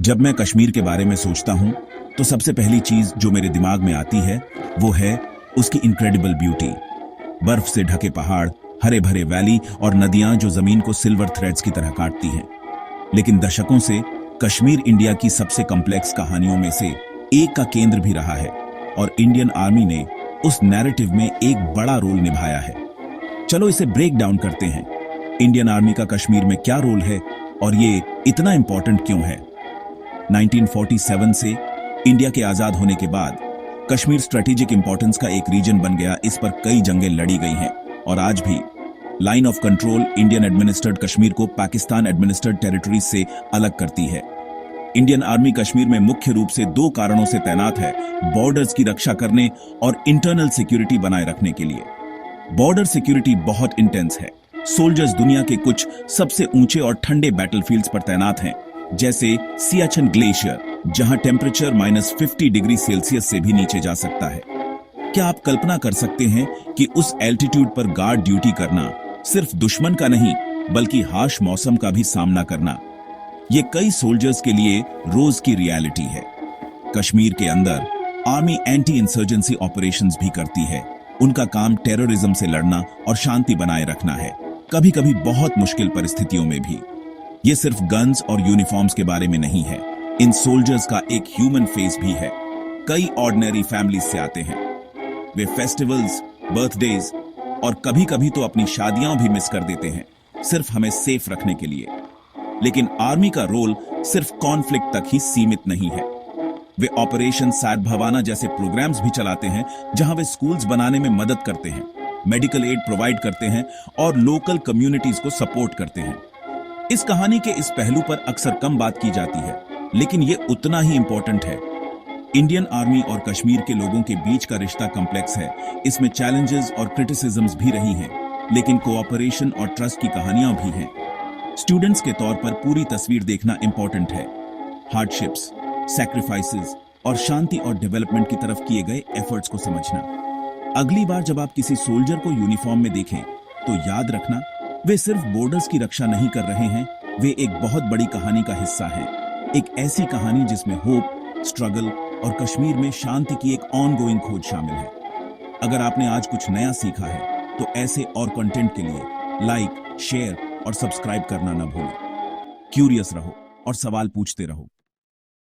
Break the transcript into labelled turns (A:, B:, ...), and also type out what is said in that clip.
A: जब मैं कश्मीर के बारे में सोचता हूं तो सबसे पहली चीज जो मेरे दिमाग में आती है वो है उसकी इनक्रेडिबल ब्यूटी। बर्फ से ढके पहाड़, हरे भरे वैली और नदियां जो जमीन को सिल्वर थ्रेड्स की तरह काटती हैं। लेकिन दशकों से कश्मीर इंडिया की सबसे कॉम्प्लेक्स कहानियों में से एक का केंद्र भी रहा है और इंडियन आर्मी ने उस नैरेटिव में एक बड़ा रोल निभाया है। चलो इसे ब्रेक डाउन करते हैं। इंडियन आर्मी का कश्मीर में क्या रोल है और ये इतना इंपॉर्टेंट क्यों है। 1947 से इंडिया के आजाद होने के बाद कश्मीर स्ट्रेटेजिक इंपॉर्टेंस का एक रीजन बन गया। इस पर कई जंगें लड़ी गई हैं और आज भी line of control Indian administered Kashmir को पाकिस्तान एडमिनिस्ट्रेड टेरिटरीज से अलग करती है। इंडियन आर्मी कश्मीर में मुख्य रूप से दो कारणों से तैनात है: बॉर्डर्स की रक्षा करने और इंटरनल सिक्योरिटी बनाए रखने के लिए। बॉर्डर सिक्योरिटी बहुत इंटेंस है। सोल्जर्स दुनिया के कुछ सबसे ऊंचे और ठंडे बैटलफील्ड्स पर तैनात हैं, जैसे सियाचिन ग्लेशियर, जहां टेम्परेचर -50 डिग्री सेल्सियस से भी नीचे जा सकता है। क्या आप कल्पना कर सकते हैं कि उस एल्टीट्यूड पर गार्ड ड्यूटी करना सिर्फ दुश्मन का नहीं बल्कि हार्श मौसम का भी सामना करना, ये कई सोल्जर्स के लिए रोज की रियलिटी है। कश्मीर के अंदर आर्मी एंटी इंसर्जेंसी ऑपरेशंस भी करती है। उनका काम टेररिज्म से लड़ना और शांति बनाए रखना है, कभी कभी बहुत मुश्किल परिस्थितियों में भी। ये सिर्फ गन्स और यूनिफॉर्म्स के बारे में नहीं है, इन सोल्जर्स का एक ह्यूमन फेस भी है। कई ऑर्डिनरी फैमिलीज से आते हैं। वे फेस्टिवल्स, बर्थडेज और कभी कभी तो अपनी शादियां भी मिस कर देते हैं, सिर्फ हमें सेफ रखने के लिए। लेकिन आर्मी का रोल सिर्फ कॉन्फ्लिक्ट तक ही सीमित नहीं है। वे ऑपरेशन सद्भावना जैसे प्रोग्राम्स भी चलाते हैं, जहां वे स्कूल्स बनाने में मदद करते हैं, मेडिकल एड प्रोवाइड करते हैं और लोकल कम्युनिटीज को सपोर्ट करते हैं। इस कहानी के इस पहलू पर अक्सर कम बात की जाती है, लेकिन यह उतना ही इंपॉर्टेंट है। इंडियन आर्मी और कश्मीर के लोगों के बीच का रिश्ता कॉम्प्लेक्स है। इसमें चैलेंजेस और क्रिटिसिज्म्स भी रही हैं, लेकिन कोऑपरेशन और ट्रस्ट की कहानियां भी हैं। स्टूडेंट्स के तौर पर पूरी तस्वीर देखना इंपॉर्टेंट है। हार्डशिप्स, सैक्रिफाइसेस और शांति और डेवलपमेंट की तरफ किए गए एफर्ट्स को समझना। अगली बार जब आप किसी सोल्जर को यूनिफॉर्म में देखें तो याद रखना, वे सिर्फ बॉर्डर्स की रक्षा नहीं कर रहे हैं, वे एक बहुत बड़ी कहानी का हिस्सा हैं। एक ऐसी कहानी जिसमें होप, स्ट्रगल और कश्मीर में शांति की एक ऑनगोइंग खोज शामिल है। अगर आपने आज कुछ नया सीखा है तो ऐसे और कंटेंट के लिए लाइक, शेयर और सब्सक्राइब करना न भूलें। क्यूरियस रहो और सवाल पूछते रहो।